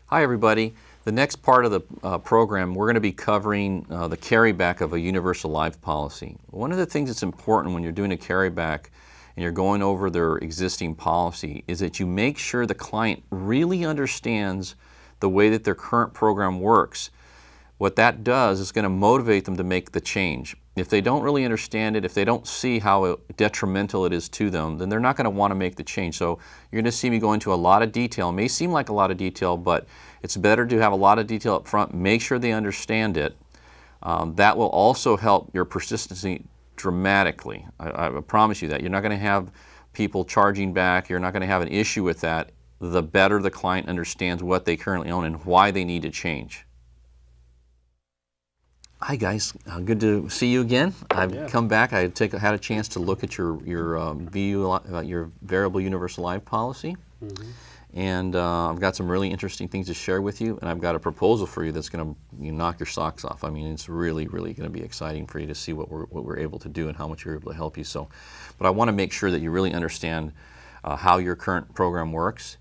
Hi everybody. The next part of the program, we're going to be covering the carryback of a universal life policy. One of the things that's important when you're doing a carryback and you're going over their existing policy is that you make sure the client really understands the way that their current program works. What that does is going to motivate them to make the change. If they don't really understand it, if they don't see how detrimental it is to them, then they're not going to want to make the change. So you're going to see me go into a lot of detail. It may seem like a lot of detail, but it's better to have a lot of detail up front. Make sure they understand it. That will also help your persistency dramatically. I promise you that. You're not going to have people charging back. You're not going to have an issue with that. The better the client understands what they currently own and why they need to change. Hi guys, good to see you again. I've come back. I had a chance to look at your variable universal life policy, and I've got some really interesting things to share with you. And I've got a proposal for you that's going to knock your socks off. I mean, it's really going to be exciting for you to see what we're able to do and how much we're able to help you. So, but I want to make sure that you really understand how your current program works,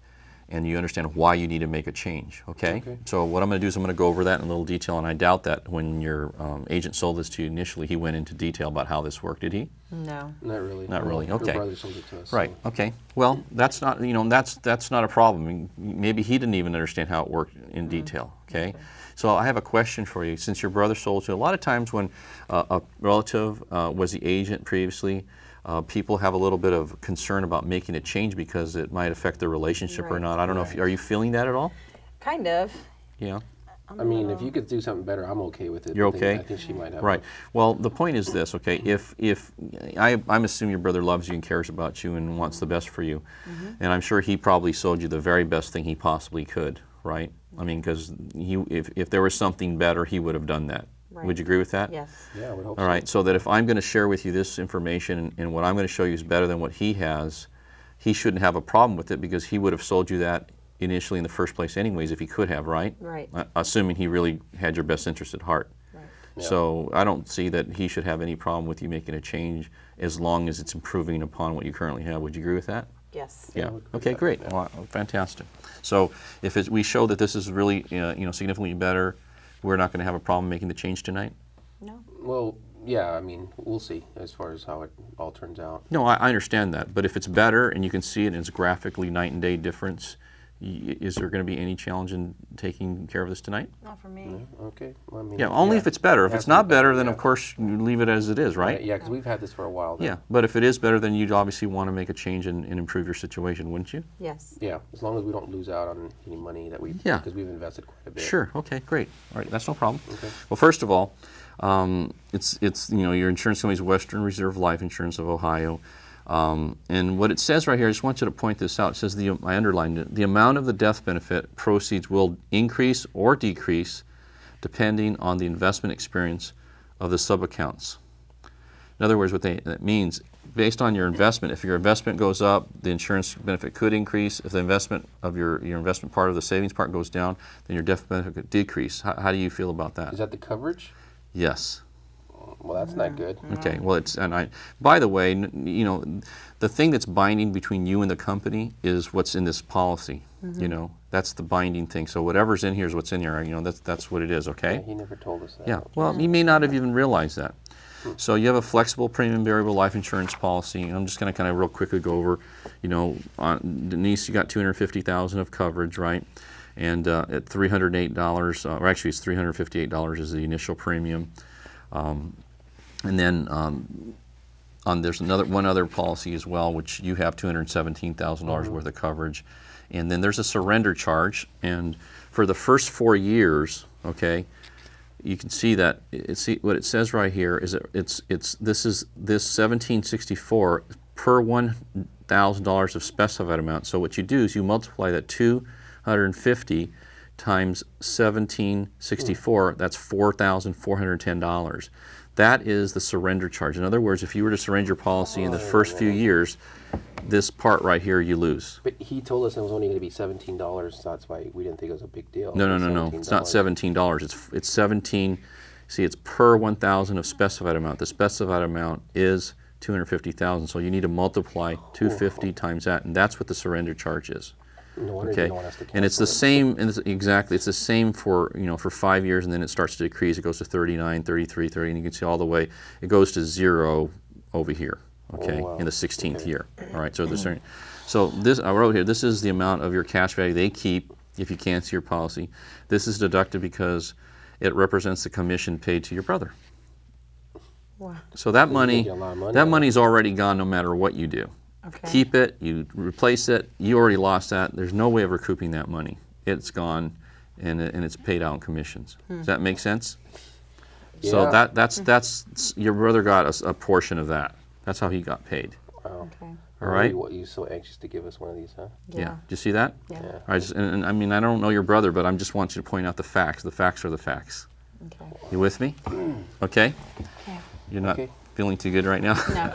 and you understand why you need to make a change, okay? So what I'm going to do is I'm going to go over that in a little detail, and I doubt that when your agent sold this to you initially, he went into detail about how this worked, did he? No. Not really. Not really, okay. Your brother sold it to us. Right, okay. Well, that's not, that's not a problem. I mean, maybe he didn't even understand how it worked in detail, okay? So I have a question for you. Since your brother sold to you, a lot of times when a relative was the agent previously, people have a little bit of concern about making a change because it might affect their relationship or not. I don't know if are you feeling that at all? Kind of. Yeah. I mean, if you could do something better, I'm okay with it. You're okay? I think she might have. Right. Well, the point is this, okay? I'm assuming your brother loves you and cares about you and wants the best for you, and I'm sure he probably sold you the very best thing he possibly could, right? I mean, because if there was something better, he would have done that. Right. Would you agree with that? Yes. Yeah, I would hope All right, so that if I'm going to share with you this information and what I'm going to show you is better than what he has, he shouldn't have a problem with it because he would have sold you that initially in the first place anyways if he could have, right? Right. Assuming he really had your best interest at heart. Right. Yeah. So I don't see that he should have any problem with you making a change as long as it's improving upon what you currently have. Would you agree with that? Yes. Yeah. Okay, great. Yeah. Well, fantastic. So if we show that this is really significantly better, we're not going to have a problem making the change tonight? No. Well, yeah, I mean, we'll see as far as how it all turns out. No, I understand that. But if it's better and you can see it and it's graphically night and day difference, is there going to be any challenge in taking care of this tonight? Not for me. Yeah, okay. Well, I mean, Yeah, only if it's better. If it's not better, then of course you leave it as it is, right? Yeah, because we've had this for a while. Then. Yeah, but if it is better, then you'd obviously want to make a change and improve your situation, wouldn't you? Yes. Yeah, as long as we don't lose out on any money that because we've invested quite a bit. Sure. Okay. Great. All right. That's no problem. Okay. Well, first of all, it's your insurance company's Western Reserve Life Insurance of Ohio, and what it says right here, I just want you to point this out. It says I underlined it. The amount of the death benefit proceeds will increase or decrease depending on the investment experience of the subaccounts. In other words, what that means, based on your investment, if your investment goes up, the insurance benefit could increase. If the investment of your investment part of the savings part goes down, then your death benefit could decrease. How do you feel about that? Is that the coverage? Yes. Well, that's not good. Okay. Well, by the way, the thing that's binding between you and the company is what's in this policy. That's the binding thing. So whatever's in here is what's in here. That's what it is. Okay. Yeah, he never told us that. Yeah. Well, you may not have even realized that. So you have a flexible premium variable life insurance policy. I'm just going to kind of real quickly go over. Denise, you got $250,000 of coverage, right? And at $308, or actually it's $358 is the initial premium. And then there's one other policy as well, which you have $217,000 worth of coverage. And then there's a surrender charge. And for the first 4 years, okay, you can see that what it says right here is this $1,764 per $1,000 of specified amount. So what you do is you multiply that 250 times 1764, that's $4,410. That is the surrender charge. In other words, if you were to surrender your policy in the first few years, this part right here you lose. But he told us it was only going to be $17, so that's why we didn't think it was a big deal. No. It's not $17. It's 17. See, it's per 1,000 of specified amount. The specified amount is 250,000. So you need to multiply 250 times that, and that's what the surrender charge is. No wonder you Okay, don't want us to and it's the cancel it. same. And exactly, it's the same for for 5 years, and then it starts to decrease. It goes to 39, 33, 30, and you can see all the way. It goes to 0 over here. Okay, Oh, wow. in the 16th Okay. year. All right, so this I wrote here. This is the amount of your cash value they keep if you cancel your policy. This is deducted because it represents the commission paid to your brother. Wow. So that You're money, making a lot of money that on it. money's already gone no matter what you do. Okay. Keep it, you replace it, you already lost that. There's no way of recouping that money. It's gone, and it's paid out in commissions. Does that make sense? So Yeah. that's your brother got a portion of that. That's how he got paid. Wow. Okay. All right? What, you so anxious to give us one of these, huh? Yeah. Do you see that? Yeah. Yeah. All right, and I mean, I don't know your brother, but I just want you to point out the facts. The facts are the facts. Okay. You with me? Okay? Yeah. You're not Okay. feeling too good right now? No.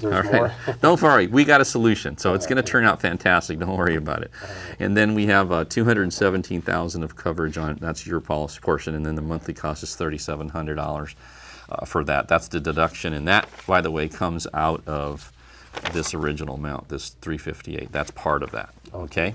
There's All more. right. Don't worry, we got a solution, so it's going to turn out fantastic. Don't worry about it. And then we have $217,000 of coverage on that's your policy portion, and then the monthly cost is $3,700 for that. That's the deduction, and that, by the way, comes out of this original amount, this $358. That's part of that. Okay.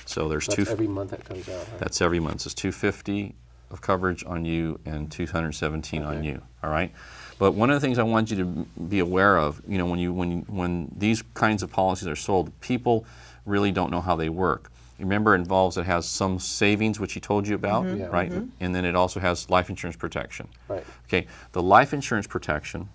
So there's That's every month that comes out, huh? That's every month. So it's $250 of coverage on you and $217 on you. All right. But one of the things I want you to be aware of, when these kinds of policies are sold, people really don't know how they work. Remember, it has some savings, which he told you about, Yeah. right? And then it also has life insurance protection. Right. Okay. The life insurance protection,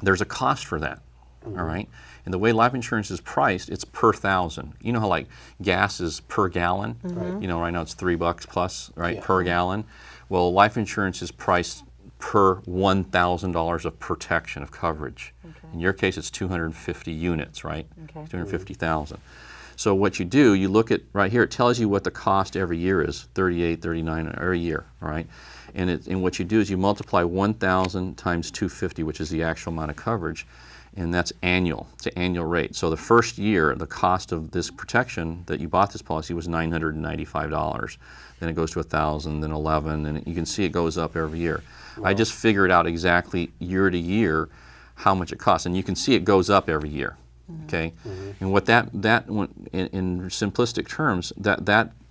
there's a cost for that. All right. And the way life insurance is priced, it's per thousand. You know how like gas is per gallon? Right. Right now it's $3 plus, right, Yeah. per gallon. Well, life insurance is priced per $1,000 of protection of coverage. Okay. In your case, it's 250 units, right? Okay. 250,000. So what you do, you look at right here. It tells you what the cost every year is, 38, 39 every year, all right? And what you do is you multiply 1,000 times 250, which is the actual amount of coverage, and that's annual. It's an annual rate. So the first year, the cost of this protection that you bought this policy was $995. Then it goes to 1,000, then 11, and you can see it goes up every year. Wow. I just figured out exactly year to year how much it costs, and you can see it goes up every year. Okay, and what in simplistic terms,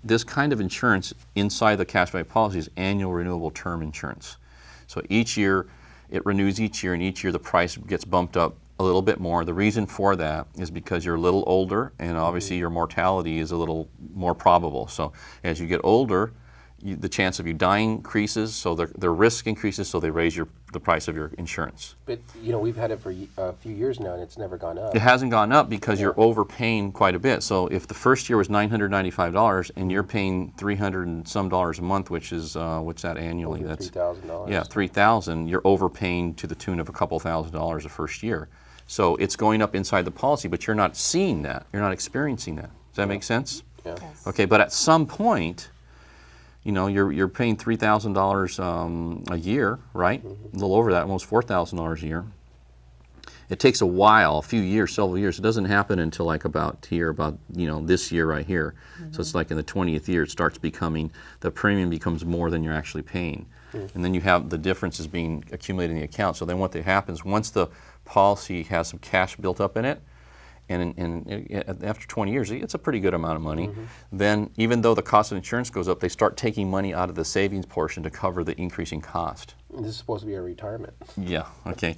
this kind of insurance inside the cash value policy is annual renewable term insurance. So each year it renews each year, and each year the price gets bumped up a little bit more. The reason for that is because you're a little older, and obviously your mortality is a little more probable. So as you get older, the chance of you dying increases, so the risk increases, so they raise the price of your insurance. But, we've had it for a few years now, and it's never gone up. It hasn't gone up because you're overpaying quite a bit. So if the first year was $995 and you're paying $300 and some a month, which is what's that annually? Over That's $3,000. yeah, $3,000. You're overpaying to the tune of a couple $1,000s the first year. So it's going up inside the policy, but you're not seeing that. You're not experiencing that. Does that make sense? Yeah. Yes. Okay, but at some point, you're paying $3,000 a year, right? A little over that, almost $4,000 a year. It takes a while, a few years, several years. It doesn't happen until like about this year right here. So it's like in the 20th year, it starts becoming, the premium becomes more than you're actually paying. And then you have the differences being accumulated in the account. So then what happens, once the policy has some cash built up in it, and after 20 years, it's a pretty good amount of money. Then, even though the cost of insurance goes up, they start taking money out of the savings portion to cover the increasing cost. This is supposed to be a retirement. Yeah. Okay.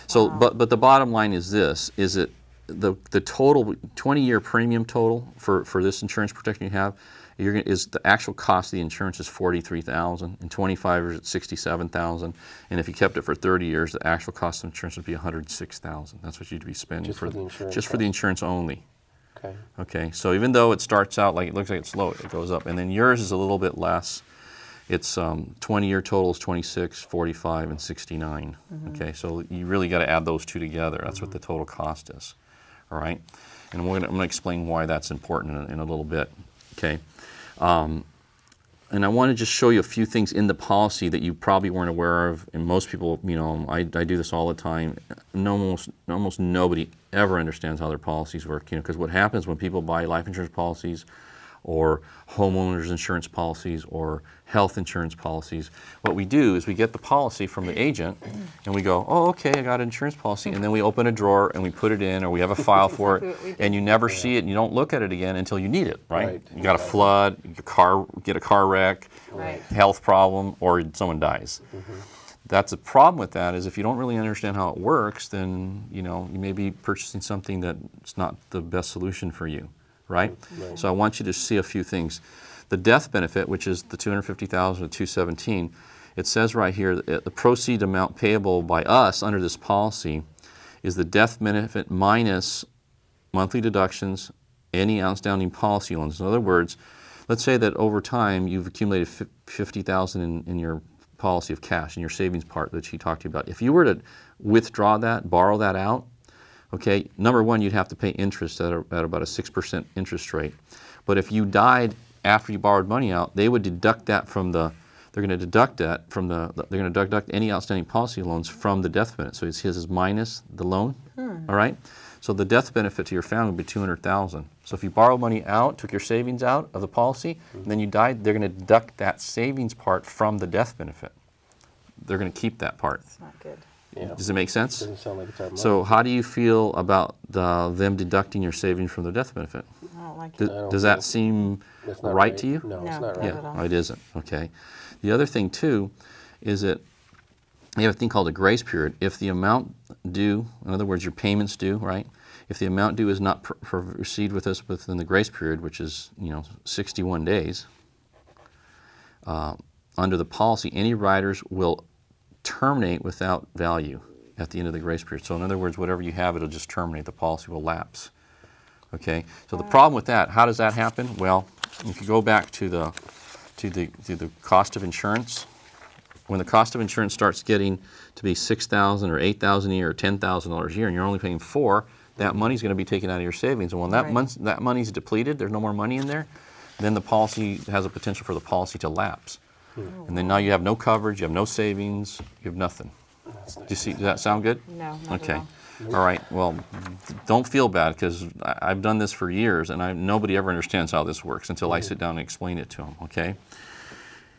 So, but the bottom line is this: is it the total 20-year premium total for this insurance protection you have? Is the actual cost of the insurance is $43,000, and 25 years it's $67,000, and if you kept it for 30 years, the actual cost of insurance would be $106,000. That's what you'd be spending Just for the insurance just for the insurance only. Okay. Okay, so even though it starts out like it looks like it's low, it goes up, and then yours is a little bit less. It's 20-year total is 26, 45, and 69. Okay, so you really got to add those two together. That's what the total cost is. All right, and I'm going to explain why that's important in a little bit. Okay. And I want to just show you a few things in the policy that you probably weren't aware of, and most people, I do this all the time. Almost nobody ever understands how their policies work, because what happens when people buy life insurance policies or homeowners insurance policies or health insurance policies. What we do is we get the policy from the agent and we go, oh, okay, I got an insurance policy, and then we open a drawer and we put it in, or we have a file for it, and you never see it and you don't look at it again until you need it, right? You got a flood, your car, get a car wreck, health problem, or someone dies. That's a problem with that, is if you don't really understand how it works, then you may be purchasing something that's not the best solution for you, right? So I want you to see a few things. The death benefit, which is the $250,000 to $217,000, it says right here that the proceed amount payable by us under this policy is the death benefit minus monthly deductions, any outstanding policy loans. In other words, let's say that over time you've accumulated $50,000 in your policy of cash, in your savings part that she talked to you about. If you were to withdraw that, borrow that out, okay, number one, you'd have to pay interest at about a 6% interest rate. But if you died after you borrowed money out, they would deduct that from the, they're going to deduct any outstanding policy loans from the death benefit. So his is minus the loan, all right? So the death benefit to your family would be $200,000. So if you borrow money out, took your savings out of the policy, and then you died, they're going to deduct that savings part from the death benefit. They're going to keep that part. It's not good. Yeah. Does it make sense? Doesn't sound like it's our money. So how do you feel about them deducting your savings from the death benefit? I don't like it. Does that seem That's not right to you? No, No, it's not right. not at all. Yeah, it isn't. Okay. The other thing too is that you have a thing called a grace period. If the amount due, in other words, your payments due, right? If the amount due is not proceed with us within the grace period, which is 61 days, under the policy, any riders will terminate without value at the end of the grace period. So in other words, whatever you have, it'll just terminate. The policy will lapse. Okay. So the problem with that, how does that happen? Well, if you go back to the cost of insurance, when the cost of insurance starts getting to be $6,000 or $8,000 a year or $10,000 a year, and you're only paying $4,000, that money's going to be taken out of your savings. And when that money's depleted, there's no more money in there, then the policy has a potential for the policy to lapse. And then now you have no coverage, you have no savings, you have nothing. Do you see? Does that sound good? No, not Okay. at all. All right. Well, don't feel bad, because I've done this for years, and nobody ever understands how this works until I sit down and explain it to them. Okay.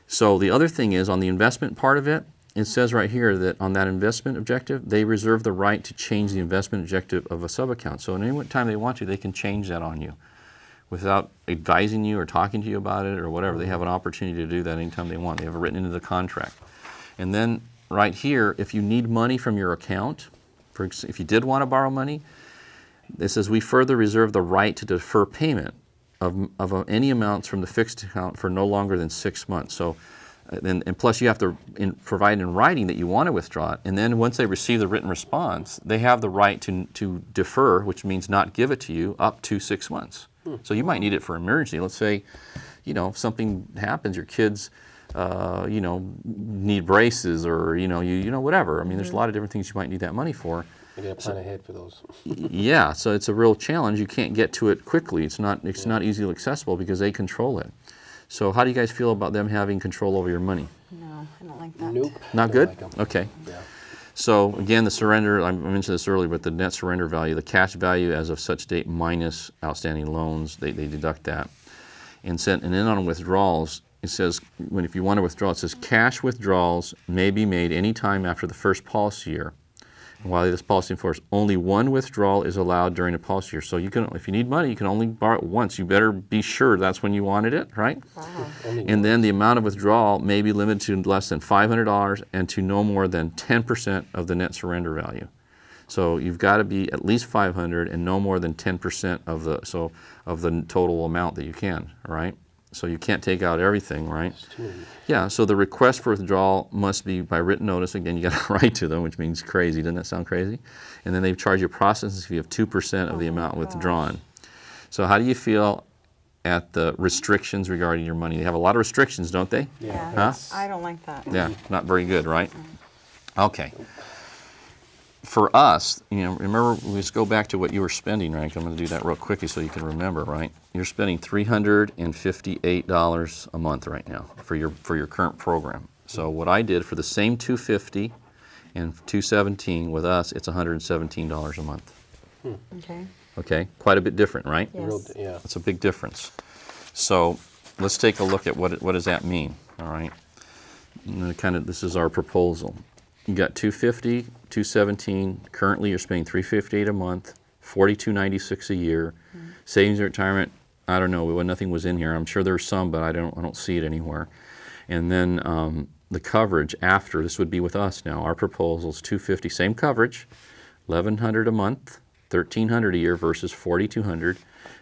So the other thing is, on the investment part of it, it says right here that on that investment objective, they reserve the right to change the investment objective of a subaccount. So at any time they want to, they can change that on you without advising you or talking to you about it or whatever. They have an opportunity to do that anytime they want. They have it written into the contract. And then right here, if you need money from your account, if you did want to borrow money, it says we further reserve the right to defer payment of any amounts from the fixed account for no longer than 6 months. So, and plus you have to provide in writing that you want to withdraw it. And then once they receive the written response, they have the right to defer, which means not give it to you, up to 6 months. So you might need it for emergency. Let's say, if something happens, your kids, need braces, or whatever. I mean, there's a lot of different things you might need that money for. You got to plan ahead for those. Yeah, so it's a real challenge. You can't get to it quickly. It's not easily accessible because they control it. So how do you guys feel about them having control over your money? No, I don't like that. Nope. Not Don't good? like 'em. Okay. Yeah. So again, the surrender, I mentioned this earlier, but the net surrender value, the cash value as of such date minus outstanding loans, they deduct that. And then on withdrawals, it says, if you want to withdraw, it says cash withdrawals may be made any time after the first policy year. And while this policy enforces, only one withdrawal is allowed during a policy year. So you can, if you need money, you can only borrow it once. You better be sure that's when you wanted it, right? Wow. And then the amount of withdrawal may be limited to less than $500 and to no more than 10% of the net surrender value. So you've got to be at least $500 and no more than 10% of the total amount that you can, all right? So you can't take out everything, right? Yeah, so the request for withdrawal must be by written notice. Again, you got to write to them, which means crazy. Doesn't that sound crazy? And then they charge you a processing fee of 2% of the amount withdrawn. So how do you feel at the restrictions regarding your money? They have a lot of restrictions, don't they? Yeah. Huh? I don't like that. Yeah, not very good, right? Okay. For us, remember, let's go back to what you were spending, right? I'm going to do that real quickly so you can remember, right? You're spending $358 a month right now for your current program. So what I did for the same $250 and $217 with us, it's $117 a month. Okay. Okay, quite a bit different, right? Yes. Yeah. That's a big difference. So let's take a look at what does that mean, all right? This is our proposal. You got 250, 217. Currently, you're spending 358 a month, 4296 a year. Savings and retirement, I don't know. Nothing was in here. I'm sure there's some, but I don't see it anywhere. And then the coverage after, this would be with us now. Our proposal is 250, same coverage, 1,100 a month, 1,300 a year versus 4,200,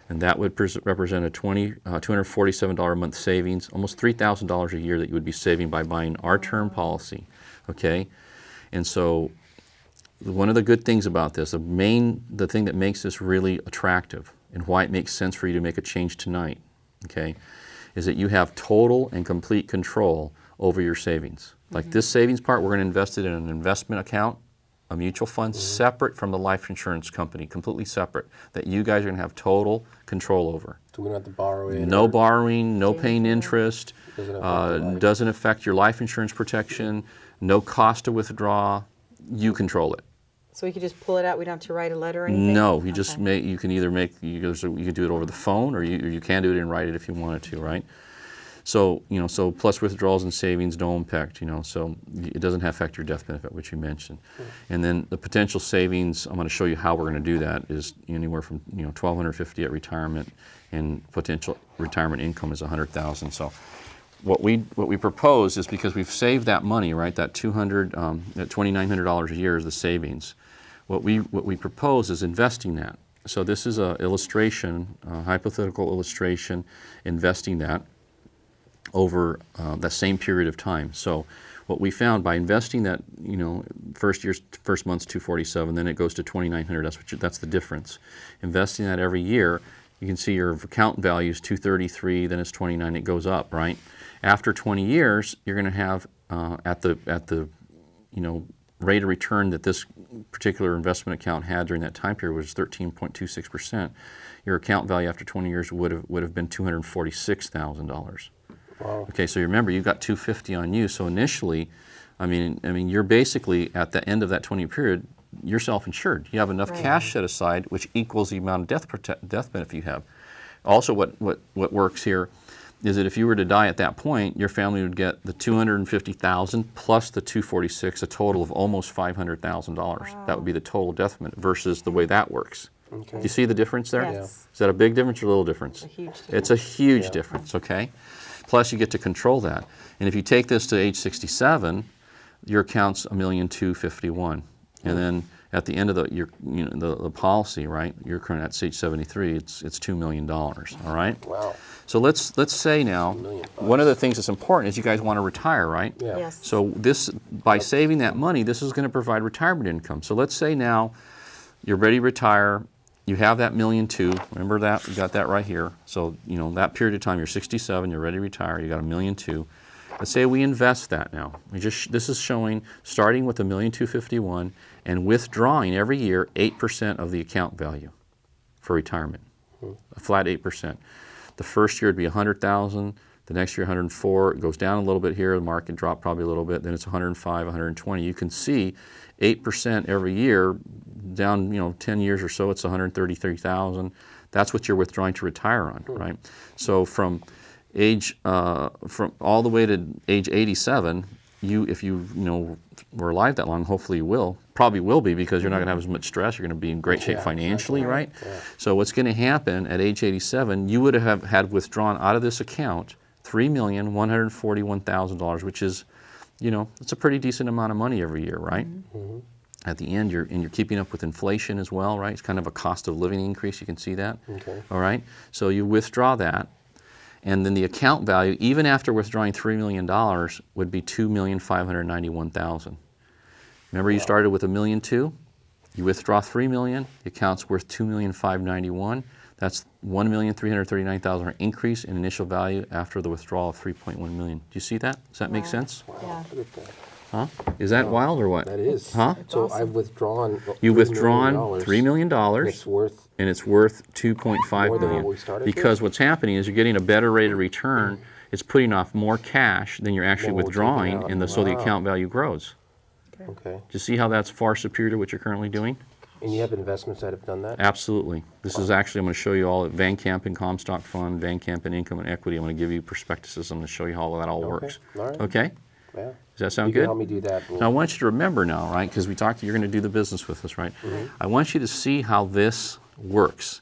and that would represent a $247 a month savings, almost $3,000 a year that you would be saving by buying our term policy. Okay, and so one of the good things about this, the thing that makes this really attractive and why it makes sense for you to make a change tonight, okay, is that you have total and complete control over your savings. Like this savings part, we're going to invest it in an investment account, a mutual fund, separate from the life insurance company, completely separate, that you guys are going to have total control over. So we don't have to borrow it? No borrowing, no paying interest, Doesn't affect doesn't affect your life insurance protection, no cost to withdraw, you control it. So we could just pull it out. We don't have to write a letter or anything. No, you just you can either you can do it over the phone, or you can do it and write it if you wanted to, right? So so plus withdrawals and savings don't impact, so it doesn't affect your death benefit, which you mentioned. And then the potential savings, I'm going to show you how we're going to do that, is anywhere from $1,250 at retirement, and potential retirement income is $100,000. So what we propose is, because we've saved that money, right? That $2,900 a year is the savings. What we propose is investing that. So this is a illustration, a hypothetical illustration, investing that over that same period of time. So what we found by investing that, first month's $247, then it goes to $2,900. That's the difference. Investing that every year, you can see your account value is $233, then it's $29. It goes up, right? After 20 years, you're going to have at the rate of return that this particular investment account had during that time period was 13.26%. Your account value after 20 years would have been $246,000. Wow. Okay, so remember, you've got $250 on you. So initially, I mean, you're basically at the end of that 20-year period, you're self-insured. You have enough cash set aside, which equals the amount of death benefit you have. Also, what works here is that if you were to die at that point, your family would get the $250,000 plus the $246, a total of almost $500,000. Wow. That would be the total death benefit versus the way that works. Okay. Do you see the difference there? Yes. Is that a big difference or a little difference? It's a huge difference. It's a huge difference, okay? Plus you get to control that. And if you take this to age 67, your account's $1,251,000. And then at the end of the policy, right, you're current at age 73, it's $2 million, all right? Wow. So let's say now, one of the things that's important is you guys want to retire, right? Yeah. Yes. So by saving that money, this is going to provide retirement income. So let's say now you're ready to retire, you have that $1.2 million, remember that, we got that right here. So, that period of time, you're 67, you're ready to retire, you got $1.2 million. Let's say we invest that now. This is showing, starting with $1,251,000 and withdrawing every year 8% of the account value for retirement, a flat 8%. The first year it'd be $100,000, the next year $104,000, it goes down a little bit here, the market dropped probably a little bit, then it's $105,000, $120,000. You can see 8% every year, down 10 years or so, it's $133,000. That's what you're withdrawing to retire on, right? So from all the way to age 87, if you were alive that long, hopefully you probably will be, because you're not going to have as much stress. You're going to be in great shape financially, exactly. Right? Yeah. So what's going to happen at age 87, you would have had withdrawn out of this account $3,141,000, which is, it's a pretty decent amount of money every year, right? Mm-hmm. At the end, you're keeping up with inflation as well, right? It's kind of a cost of living increase. You can see that. Okay. All right. So you withdraw that, and then the account value, even after withdrawing $3 million, would be $2,591,000. Remember, you started with $1.2 million. You withdraw $3 million. The account's worth $2,591,000. That's $1,339,000 increase in initial value after the withdrawal of $3.1 million. Do you see that? Does that make sense? Wow. Yeah. Look at that. Huh? Is that wild or what? That is. Huh? So awesome. I've withdrawn. You've withdrawn $3 million. It's worth. And it's worth $2.5 million. Because what's happening is you're getting a better rate of return. It's putting off more cash than you're actually withdrawing, and so the account value grows. Okay. Do you see how that's far superior to what you're currently doing? And you have investments that have done that? Absolutely. This is actually, I'm going to show you all at Van Camp and Comstock Fund, Van Camp and Income and Equity. I'm going to give you prospectuses. I'm going to show you how all that all works. All right. Okay? Yeah. Does that sound You good? can help me do that. Now I want you to remember now, right, because we talked, you're going to do the business with us, right? I want you to see how this works.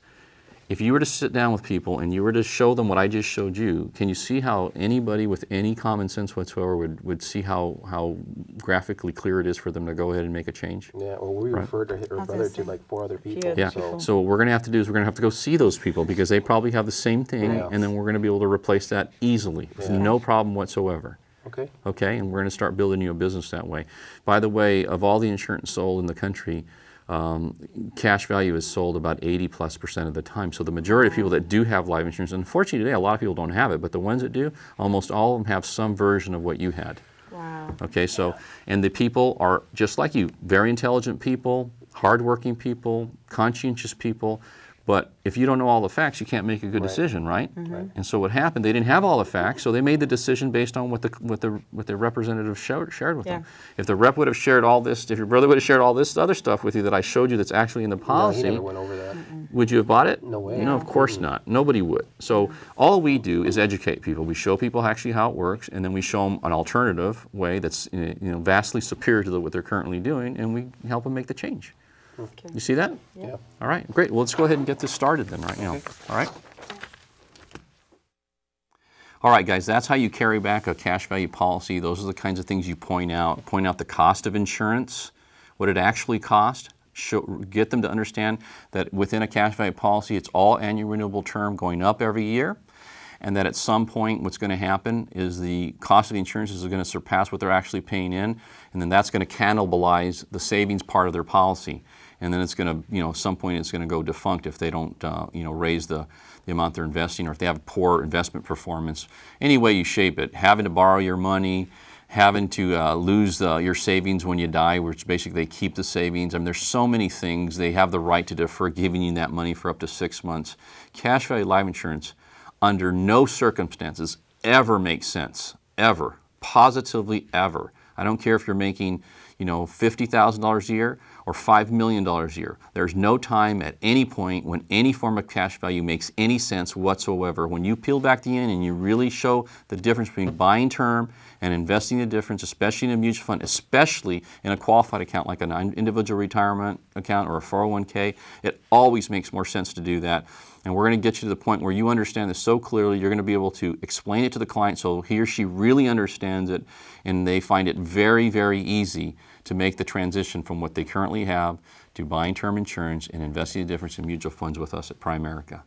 If you were to sit down with people and you were to show them what I just showed you, can you see how anybody with any common sense whatsoever would see how graphically clear it is for them to go ahead and make a change? Yeah, well, we referred her brother to like 4 other people. Yeah, so what we're going to have to do is we're going to have to go see those people because they probably have the same thing, and then we're going to be able to replace that easily with no problem whatsoever. Okay. Okay, and we're going to start building you a business that way. By the way, of all the insurance sold in the country, cash value is sold about 80+% of the time. So the majority of people that do have life insurance, unfortunately today a lot of people don't have it, but the ones that do, almost all of them have some version of what you had. Wow. Okay, so, and the people are just like you, very intelligent people, hardworking people, conscientious people, but if you don't know all the facts, you can't make a good decision, right? And so what happened, they didn't have all the facts, so they made the decision based on what the representative shared with them. If the rep would have shared all this, if your brother would have shared all this other stuff with you that I showed you that's actually in the policy, No, he never went over that. would you have bought it? No way. No, of course not. Nobody would. So all we do is educate people. We show people actually how it works, and then we show them an alternative way that's vastly superior to what they're currently doing, and we help them make the change. Okay. You see that? Yeah. All right, great. Well, let's go ahead and get this started then right now. All right? All right, guys, that's how you carry back a cash value policy. Those are the kinds of things you point out. Point out the cost of insurance, what it actually costs. Get them to understand that within a cash value policy, it's all annual renewable term going up every year, and that at some point what's going to happen is the cost of the insurance is going to surpass what they're actually paying in, and then that's going to cannibalize the savings part of their policy. And then it's going to, at some point it's going to go defunct if they don't, raise the amount they're investing, or if they have poor investment performance. Any way you shape it, having to borrow your money, having to lose your savings when you die, which basically they keep the savings. I mean, there's so many things. They have the right to defer giving you that money for up to 6 months. Cash value life insurance, under no circumstances, ever makes sense, ever, positively ever. I don't care if you're making, $50,000 a year or $5 million a year. There's no time at any point when any form of cash value makes any sense whatsoever. When you peel back the onion and you really show the difference between buying term and investing the difference, especially in a mutual fund, especially in a qualified account like an individual retirement account or a 401k, it always makes more sense to do that. And we're going to get you to the point where you understand this so clearly, you're going to be able to explain it to the client so he or she really understands it, and they find it very, very easy to make the transition from what they currently have to buying term insurance and investing the difference in mutual funds with us at Primerica.